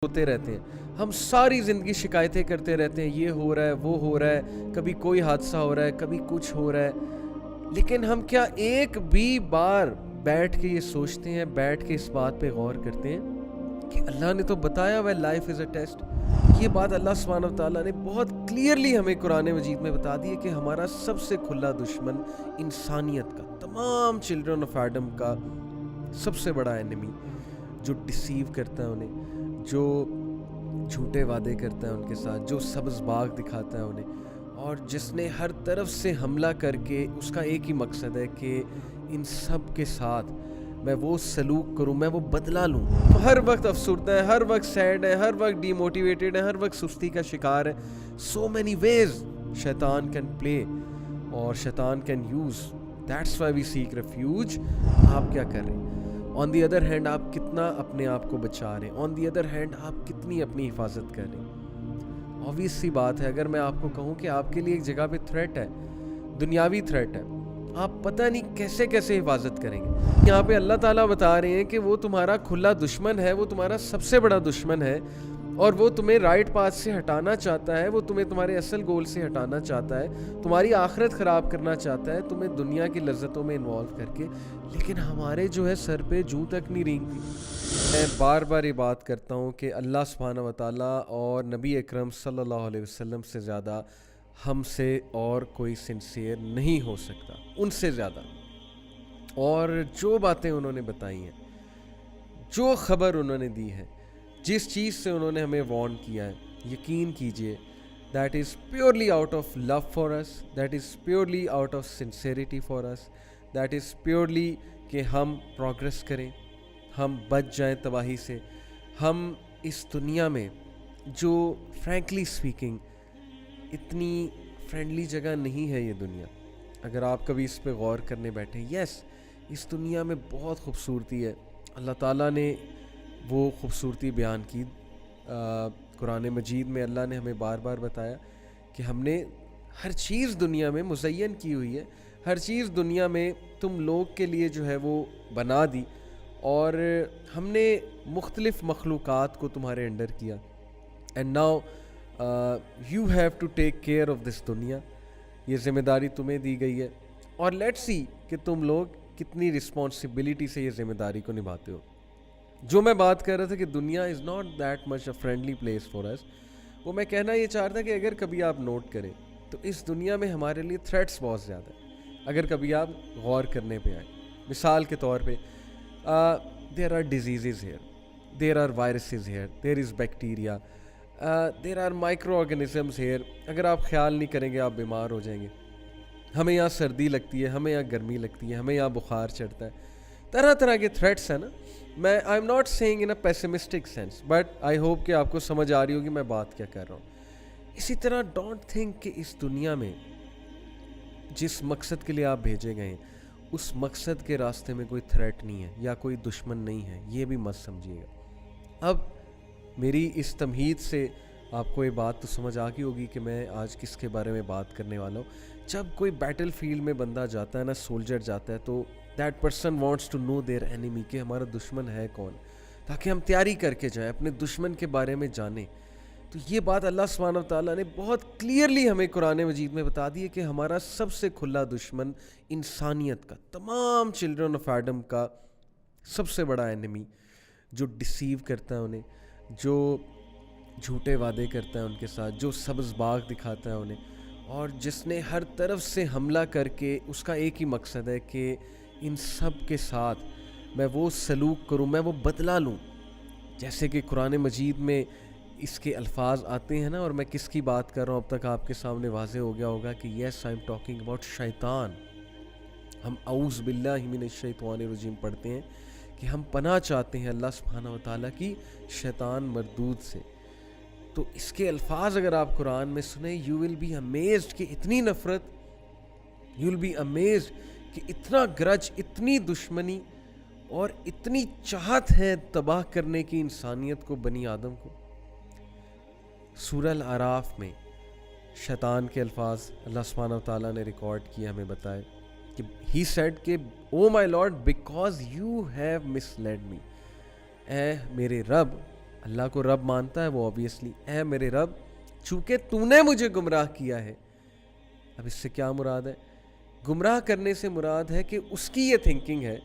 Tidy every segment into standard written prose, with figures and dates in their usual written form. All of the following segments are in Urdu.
ہوتے رہتے ہیں. ہم ساری زندگی شکایتیں کرتے رہتے ہیں, یہ ہو رہا ہے, وہ ہو رہا ہے, کبھی کوئی حادثہ ہو رہا ہے, کبھی کچھ ہو رہا ہے. لیکن ہم کیا ایک بھی بار بیٹھ کے یہ سوچتے ہیں, بیٹھ کے اس بات پہ غور کرتے ہیں کہ اللہ نے تو بتایا ہوا ہے لائف از اے ٹیسٹ. یہ بات اللہ سبحانہ و تعالیٰ نے بہت کلیئرلی ہمیں قرآن مجید میں بتا دی ہے کہ ہمارا سب سے کھلا دشمن انسانیت کا, تمام چلڈرن آف ایڈم کا سب سے بڑا انیمی, جو ڈسیو کرتا ہے انہیں, جو جھوٹے وعدے کرتا ہے ان کے ساتھ, جو سبز باغ دکھاتا ہے انہیں, اور جس نے ہر طرف سے حملہ کر کے اس کا ایک ہی مقصد ہے کہ ان سب کے ساتھ میں وہ سلوک کروں, میں وہ بدلہ لوں. ہر وقت افسردہ ہے, ہر وقت سیڈ ہے, ہر وقت ڈی موٹیویٹیڈ ہے, ہر وقت سستی کا شکار ہے. سو مینی ویز شیطان کین پلے اور شیطان can use. That's why we seek refuge. آپ کیا کر رہے ہیں؟ آن دی ادر ہینڈ آپ کتنا اپنے آپ کو بچا رہے ہیں, آن دی ادر ہینڈ آپ کتنی اپنی حفاظت کر رہے ہیں. آبویس سی بات ہے, اگر میں آپ کو کہوں کہ آپ کے لیے ایک جگہ پہ تھریٹ ہے, دنیاوی تھریٹ ہے, آپ پتہ نہیں کیسے کیسے حفاظت کریں گے. یہاں پہ اللہ تعالیٰ بتا رہے ہیں کہ وہ تمہارا کھلا دشمن ہے, وہ تمہارا سب سے بڑا دشمن ہے, اور وہ تمہیں رائٹ پاتھ سے ہٹانا چاہتا ہے, وہ تمہیں تمہارے اصل گول سے ہٹانا چاہتا ہے, تمہاری آخرت خراب کرنا چاہتا ہے, تمہیں دنیا کی لذتوں میں انوالو کر کے. لیکن ہمارے جو ہے سر پہ جوں تک نہیں رینگتی. میں بار بار یہ بات کرتا ہوں کہ اللہ سبحانہ و تعالیٰ اور نبی اکرم صلی اللہ علیہ وسلم سے زیادہ ہم سے اور کوئی سنسیئر نہیں ہو سکتا, ان سے زیادہ. اور جو باتیں انہوں نے بتائی ہیں, جو خبر انہوں نے دی ہے, جس چیز سے انہوں نے ہمیں وارن کیا ہے, یقین کیجئے that is purely out of love for us, that is purely out of sincerity for us, that is purely کہ ہم پروگریس کریں, ہم بچ جائیں تباہی سے. ہم اس دنیا میں جو فرینکلی اسپیکنگ اتنی فرینڈلی جگہ نہیں ہے یہ دنیا, اگر آپ کبھی اس پہ غور کرنے بیٹھیں. یس, اس دنیا میں بہت خوبصورتی ہے, اللہ تعالیٰ نے وہ خوبصورتی بیان کی. قرآن مجید میں اللہ نے ہمیں بار بار بتایا کہ ہم نے ہر چیز دنیا میں مزین کی ہوئی ہے, ہر چیز دنیا میں تم لوگ کے لیے جو ہے وہ بنا دی, اور ہم نے مختلف مخلوقات کو تمہارے انڈر کیا. And now you have to take care of this دنیا. یہ ذمہ داری تمہیں دی گئی ہے, اور لیٹس سی کہ تم لوگ کتنی رسپانسبلٹی سے یہ ذمہ داری کو نبھاتے ہو. جو میں بات کر رہا تھا کہ دنیا is not that much a friendly place for us, وہ میں کہنا یہ چاہ رہا تھا کہ اگر کبھی آپ نوٹ کریں تو اس دنیا میں ہمارے لیے تھریٹس بہت زیادہ ہیں. اگر کبھی آپ غور کرنے پہ آئیں, مثال کے طور پہ there are diseases here, there are viruses here, there is bacteria, there are micro organisms here. اگر آپ خیال نہیں کریں گے آپ بیمار ہو جائیں گے. ہمیں یہاں سردی لگتی ہے, ہمیں یہاں گرمی لگتی ہے, ہمیں یہاں بخار چڑھتا ہے, طرح طرح کے تھریٹس ہیں نا. میں I am not seeing in a pessimistic sense, but I hope کہ آپ کو سمجھ آ رہی ہوگی میں بات کیا کر رہا ہوں. اسی طرح ڈونٹ تھنک کہ اس دنیا میں جس مقصد کے لیے آپ بھیجے گئے ہیں اس مقصد کے راستے میں کوئی تھریٹ نہیں ہے یا کوئی دشمن نہیں ہے, یہ بھی مت سمجھیے گا. اب میری اس تمہید سے آپ کو یہ بات تو سمجھ آ گئی ہوگی کہ میں آج کس کے بارے میں بات کرنے والا ہوں. جب کوئی بیٹل فیلڈ میں بندہ جاتا ہے نا, سولجر جاتا ہے, تو that person wants to know their enemy, کہ ہمارا دشمن ہے کون, تاکہ ہم تیاری کر کے جائیں, اپنے دشمن کے بارے میں جانیں. تو یہ بات اللہ سبحانہ و تعالیٰ نے بہت کلیئرلی ہمیں قرآن مجید میں بتا دی ہے کہ ہمارا سب سے کھلا دشمن انسانیت کا, تمام چلڈرن آف ایڈم کا سب سے بڑا انیمی, جو ڈسیو کرتا ہے انہیں, جو جھوٹے وعدے کرتا ہے ان کے ساتھ, جو سبز باغ دکھاتا ہے انہیں, اور جس نے ہر طرف سے حملہ کر کے اس کا ایک ہی مقصد ہے کہ ان سب کے ساتھ میں وہ سلوک کروں, میں وہ بدلہ لوں. جیسے کہ قرآن مجید میں اس کے الفاظ آتے ہیں نا, اور میں کس کی بات کر رہا ہوں اب تک آپ کے سامنے واضح ہو گیا ہوگا کہ یس آئی ایم ٹاکنگ اباؤٹ شیطان. ہم اعوذ باللہ من الشیطان الرجیم پڑھتے ہیں کہ ہم پناہ چاہتے ہیں اللہ سبحانہ و تعالیٰ کی شیطان مردود سے. تو اس کے الفاظ اگر آپ قرآن میں سنیں, یو ول بی امیزڈ کہ اتنی نفرت, یو ول بی امیزڈ کہ اتنا گرج, اتنی دشمنی اور اتنی چاہت ہے تباہ کرنے کی انسانیت کو, بنی آدم کو. سورہ الاعراف میں شیطان کے الفاظ اللہ سبحانہ و تعالیٰ نے ریکارڈ کیے, ہمیں بتائے کہ ہی سیڈ کہ oh my lord because you have misled لیڈ می, اے میرے رب اللہ کو رب مانتا ہے وہ obviously، اے میرے رب چونکہ تو نے مجھے گمراہ کیا ہے. اب اس سے کیا مراد ہے؟ گمراہ کرنے سے مراد ہے کہ اس کی یہ تھنکنگ ہے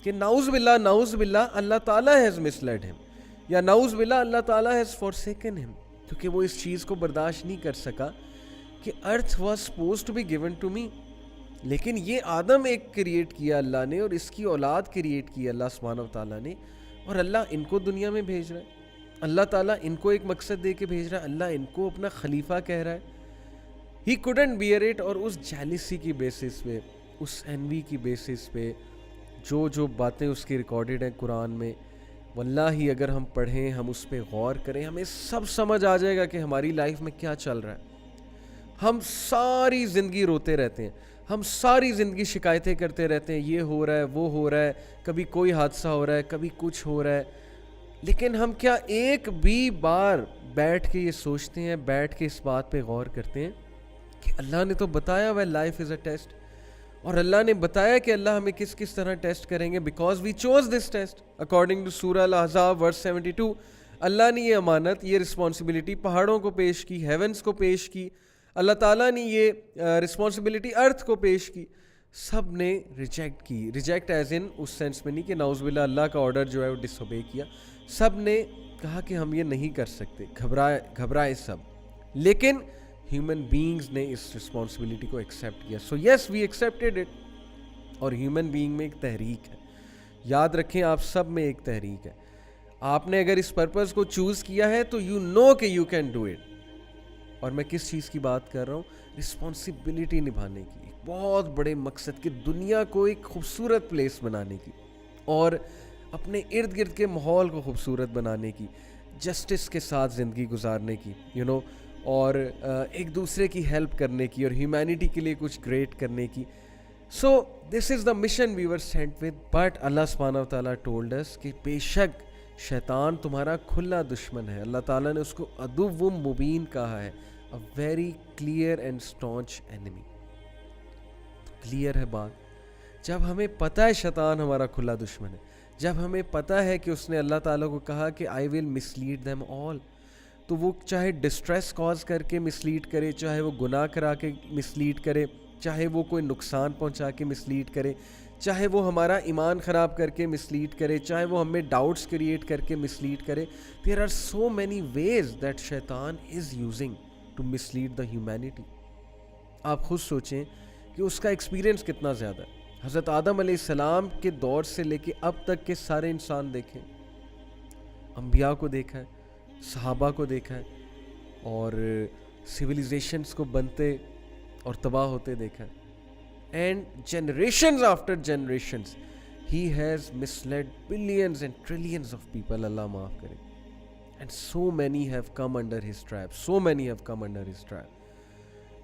کہ نعوذ باللہ اللہ تعالیٰ ہیز مسلیڈ ہم، یا نعوذ باللہ اللہ تعالیٰ ہیز فورسیکن ہم، کیونکہ وہ اس چیز کو برداشت نہیں کر سکا کہ earth was supposed to be given to me. لیکن یہ آدم ایک کریٹ کیا اللہ نے، اور اس کی اولاد کریٹ کی اللہ سبحانہ و تعالیٰ نے، اور اللہ ان کو دنیا میں بھیج رہا ہے. اللہ تعالیٰ ان کو ایک مقصد دے کے بھیج رہا ہے، اللہ ان کو اپنا خلیفہ کہہ رہا ہے. ہی couldn't bear it، اور اس جیلیسی کی بیسس پہ، اس انوی کی بیسس پہ جو باتیں اس کی ریکارڈڈ ہیں قرآن میں، واللہ اگر ہم پڑھیں، ہم اس پہ غور کریں، ہمیں سب سمجھ آ جائے گا کہ ہماری لائف میں کیا چل رہا ہے. ہم ساری زندگی روتے رہتے ہیں، ہم ساری زندگی شکایتیں کرتے رہتے ہیں، یہ ہو رہا ہے وہ ہو رہا ہے، کبھی کوئی حادثہ ہو رہا ہے، کبھی کچھ ہو رہا ہے. لیکن ہم کیا ایک بھی بار بیٹھ کے یہ سوچتے ہیں، بیٹھ کے اس بات پہ غور کرتے ہیں کہ اللہ نے تو بتایا ہوا ہے لائف از اے ٹیسٹ، اور اللہ نے بتایا کہ اللہ ہمیں کس کس طرح ٹیسٹ کریں گے، because we choose this test according to سورہ الاحزاب ورس 72. اللہ نے یہ امانت، یہ رسپانسبلٹی پہاڑوں کو پیش کی، ہیونس کو پیش کی، اللہ تعالیٰ نے یہ رسپانسبلٹی ارتھ کو پیش کی. سب نے ریجیکٹ کی، ریجیکٹ ایز ان اس سینس میں نہیں کہ نعوذ باللہ اللہ کا آرڈر جو ہے وہ ڈس اوبے کیا. سب نے کہا کہ ہم یہ نہیں کر سکتے، گھبرائے سب. لیکن ہیومن بینگز نے اس رسپانسبلٹی کو ایکسیپٹ کیا. سو یس وی ایکسیپٹیڈ اٹ. اور ہیومن بینگ میں ایک تحریک ہے، یاد رکھیں آپ سب میں ایک تحریک ہے. آپ نے اگر اس پرپز کو چوز کیا ہے تو یو نو کہ یو کین ڈو اٹ. اور میں کس چیز کی بات کر رہا ہوں؟ رسپانسبلٹی نبھانے کی، ایک بہت بڑے مقصد کی، دنیا کو ایک خوبصورت پلیس بنانے کی، اور اپنے ارد گرد کے ماحول کو خوبصورت بنانے کی، جسٹس کے ساتھ زندگی گزارنے کی، اور ایک دوسرے کی ہیلپ کرنے کی، اور ہیومینٹی کے لیے کچھ گریٹ کرنے کی. So this is the mission we were sent with. But اللہ سبحانہ و تعالیٰ ٹولڈ اس کہ بے شک شیطان تمہارا کھلا دشمن ہے. اللہ تعالیٰ نے اس کو عدو مبین کہا ہے، a very clear and staunch enemy. Clear ہے بات. جب ہمیں پتہ ہے شیطان ہمارا کھلا دشمن ہے، جب ہمیں پتہ ہے کہ اس نے اللہ تعالیٰ کو کہا کہ I will mislead them all، تو وہ چاہے ڈسٹریس کاز کر کے مسلیڈ کرے، چاہے وہ گناہ کرا کے مسلیڈ کرے، چاہے وہ کوئی نقصان پہنچا کے مسلیڈ کرے، چاہے وہ ہمارا ایمان خراب کر کے مسلیڈ کرے، چاہے وہ ہمیں ڈاؤٹس کریٹ کر کے مسلیڈ کرے. There are so many ways that شیطان is using to mislead the humanity. آپ خود سوچیں کہ اس کا ایکسپیرینس کتنا زیادہ ہے. حضرت آدم علیہ السلام کے دور سے لے کے اب تک کے سارے انسان دیکھیں، انبیاء کو دیکھا ہے، صحابہ کو دیکھا ہے، اور سویلائزیشنز کو بنتے اور تباہ ہوتے دیکھا ہے. And generations after generations he has misled billions and trillions of people. اللہ معاف کرے. And so many have come under his trap. So many have come under his trap.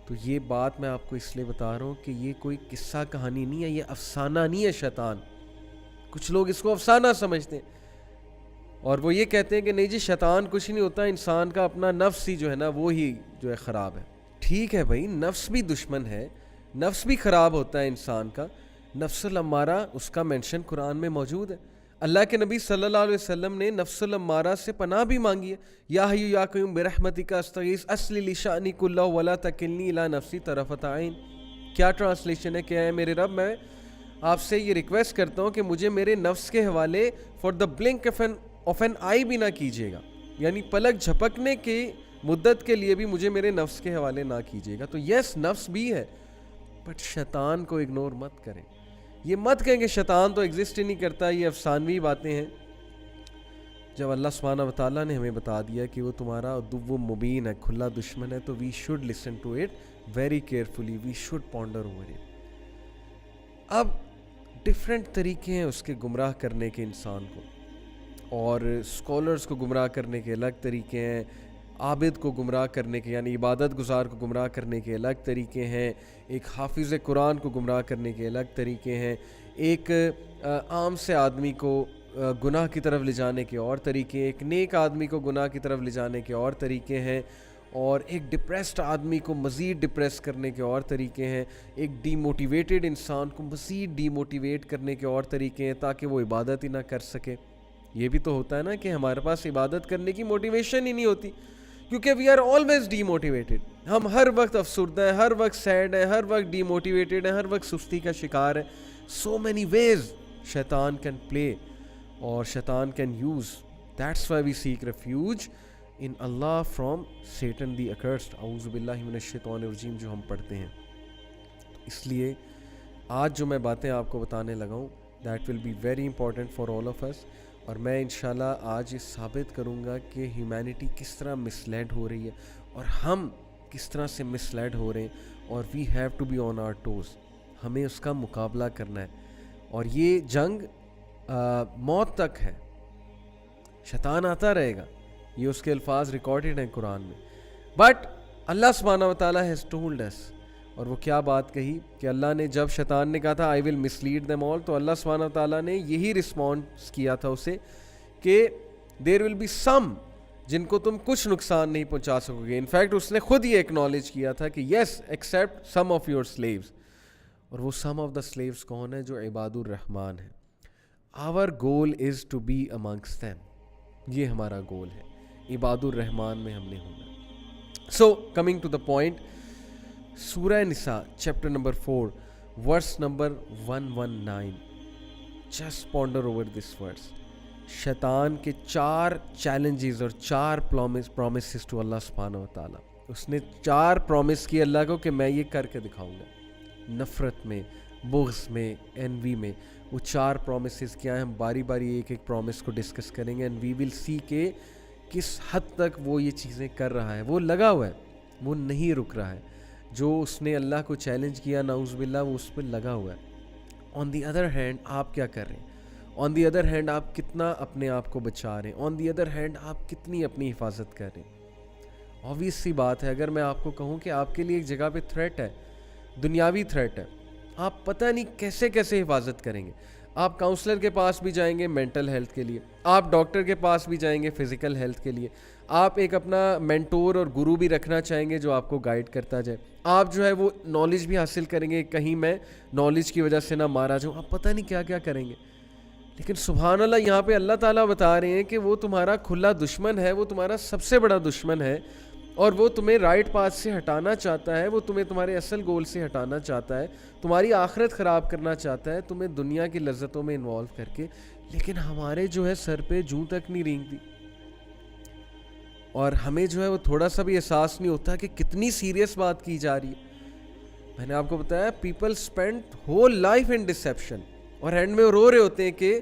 تو یہ بات میں آپ کو اس لیے بتا رہا ہوں کہ یہ کوئی قصہ کہانی نہیں ہے، یہ افسانہ نہیں ہے شیطان. کچھ لوگ اس کو افسانہ سمجھتے ہیں، اور وہ یہ کہتے ہیں کہ نہیں جی شیطان کچھ نہیں ہوتا، انسان کا اپنا نفس ہی جو ہے نا وہ ہی جو ہے خراب ہے. ٹھیک ہے بھائی، نفس بھی دشمن ہے، نفس بھی خراب ہوتا ہے انسان کا. نفس الامارہ اس کا مینشن قرآن میں موجود ہے. اللہ کے نبی صلی اللہ علیہ وسلم نے نفس الامارہ سے پناہ بھی مانگی ہے. یا حی یا قیوم برحمتک استغیث اصلح لی شأنی کلہ ولا تکلنی الی نفسی طرفۃ عین. کیا ٹرانسلیشن ہے؟ کیا ہے؟ میرے رب میں آپ سے یہ ریکویسٹ کرتا ہوں کہ مجھے میرے نفس کے حوالے for the blink of an eye بھی نہ کیجیے گا، یعنی پلک جھپکنے کی مدت کے لیے بھی مجھے میرے نفس کے حوالے نہ کیجیے گا. تو یس نفس بھی ہے، بٹ شیطان کو اگنور مت کریں. یہ مت کہیں کہ شیطان تو ایگزسٹ ہی نہیں کرتا، یہ افسانوی باتیں ہیں. جب اللہ سبحانہ و تعالیٰ نے ہمیں بتا دیا کہ وہ تمہارا عدو مبین ہے، کھلا دشمن ہے، تو we should listen to it very carefully, we should ponder over it. اب ڈفرینٹ طریقے ہیں اس کے گمراہ کرنے کے انسان کو، اور اسکالرس کو گمراہ کرنے کے الگ طریقے ہیں، عابد کو گمراہ کرنے کے یعنی عبادت گزار کو گمراہ کرنے کے الگ طریقے ہیں، ایک حافظ قرآن کو گمراہ کرنے کے الگ طریقے ہیں، ایک عام سے آدمی کو گناہ کی طرف لے جانے کے اور طریقے، ایک نیک آدمی کو گناہ کی طرف لے جانے کے اور طریقے ہیں، اور ایک ڈپریسڈ آدمی کو مزید ڈپریس کرنے کے اور طریقے ہیں، ایک ڈی موٹیویٹڈ انسان کو مزید ڈی موٹیویٹ کرنے کے اور طریقے ہیں تاکہ وہ عبادت ہی نہ کر سکے. یہ بھی تو ہوتا ہے نا کہ ہمارے پاس عبادت کرنے کی موٹیویشن ہی نہیں ہوتی, کیونکہ we are always demotivated. ہم ہر وقت افسردہ ہیں, ہر وقت سیڈ ہیں, ہر وقت ڈی موٹیویٹیڈ ہیں, ہر وقت سستی کا شکار ہے. سو مینی ویز شیطان کین پلے اور شیطان can use. That's why we seek refuge in Allah from Satan the accursed. اعوذ باللہ من الشیطان الرجیم جو ہم پڑھتے ہیں. اس لیے آج جو میں باتیں آپ کو بتانے لگا ہوں, that will be very important for all of us. اور میں انشاءاللہ آج یہ ثابت کروں گا کہ ہیومینٹی کس طرح مس لیڈ ہو رہی ہے اور ہم کس طرح سے مس لیڈ ہو رہے ہیں, اور we have to be on our toes. ہمیں اس کا مقابلہ کرنا ہے, اور یہ جنگ موت تک ہے. شیطان آتا رہے گا, یہ اس کے الفاظ ریکارڈڈ ہیں قرآن میں. بٹ اللہ سبحانہ و تعالیٰ ہیز ٹولڈ اس, اور وہ کیا بات کہی کہ اللہ نے جب شیطان نے کہا تھا آئی ول مس لیڈ دیم آل, تو اللہ سبحانہ و تعالیٰ نے یہی رسپانس کیا تھا اسے کہ دیر ول بی سم جن کو تم کچھ نقصان نہیں پہنچا سکو گے. انفیکٹ اس نے خود یہ ایکنالج کیا تھا کہ yes except some of your slaves. اور وہ سم آف دا سلیوز کون ہے؟ جو عباد الرحمن ہیں. آور گول از ٹو بی امنگسٹ دیم, یہ ہمارا گول ہے, عباد الرحمن میں ہم نے ہونا. So coming to the point, سورہ نساء chapter number 4 verse number 119. Just ponder over this verse. شیطان کے 4 چیلنجز اور 4 پرومسز ٹو اللہ سبحانہ و تعالیٰ. اس نے 4 پرومس کی اللہ کو کہ میں یہ کر کے دکھاؤں گا. نفرت میں, بغض میں, انوی میں. وہ 4 پرومسز کیا ہیں؟ ہم باری باری ایک ایک پرومس کو ڈسکس کریں گے, اینڈ وی ول سی کہ کس حد تک وہ یہ چیزیں کر رہا ہے. وہ لگا ہوا ہے, وہ نہیں رک رہا ہے. جو اس نے اللہ کو چیلنج کیا نعوذ باللہ, وہ اس پہ لگا ہوا ہے. آن دی ادر ہینڈ آپ کیا کر رہے ہیں؟ آن دی ادر ہینڈ آپ کتنا اپنے آپ کو بچا رہے ہیں؟ آن دی ادر ہینڈ آپ کتنی اپنی حفاظت کر رہے ہیں؟ آبویس سی بات ہے, اگر میں آپ کو کہوں کہ آپ کے لیے ایک جگہ پہ تھریٹ ہے, دنیاوی تھریٹ ہے, آپ پتہ نہیں کیسے کیسے حفاظت کریں گے. آپ کاؤنسلر کے پاس بھی جائیں گے مینٹل ہیلتھ کے لیے, آپ ڈاکٹر کے پاس بھی جائیں گے فزیکل ہیلتھ کے لیے, آپ ایک اپنا مینٹور اور گرو بھی رکھنا چاہیں گے جو آپ کو گائیڈ کرتا جائے, آپ جو ہے وہ نالج بھی حاصل کریں گے, کہیں میں نالج کی وجہ سے نہ مارا جاؤں, آپ پتہ نہیں کیا کیا کریں گے. لیکن سبحان اللہ یہاں پہ اللہ تعالیٰ بتا رہے ہیں کہ وہ تمہارا کھلا دشمن ہے, وہ تمہارا سب سے بڑا دشمن ہے, اور وہ تمہیں رائٹ پاتھ سے ہٹانا چاہتا ہے, وہ تمہیں تمہارے اصل گول سے ہٹانا چاہتا ہے, تمہاری آخرت خراب کرنا چاہتا ہے, تمہیں دنیا کی لذتوں میں انوالو کر کے. لیکن ہمارے جو ہے سر پہ جوں تک نہیں رینگتی, اور ہمیں جو ہے وہ تھوڑا سا بھی احساس نہیں ہوتا کہ کتنی سیریس بات کی جا رہی ہے. میں نے آپ کو بتایا پیپل اسپینڈ ہول لائف ان ڈسیپشن, اور اینڈ میں وہ رو رہے ہوتے ہیں کہ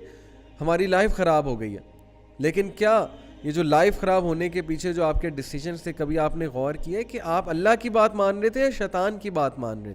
ہماری لائف خراب ہو گئی ہے. لیکن کیا یہ جو لائف خراب ہونے کے پیچھے جو آپ کے ڈیسیجنز تھے, کبھی آپ نے غور کیا ہے کہ آپ اللہ کی بات مان رہے تھے یا شیطان کی بات مان رہے تھے؟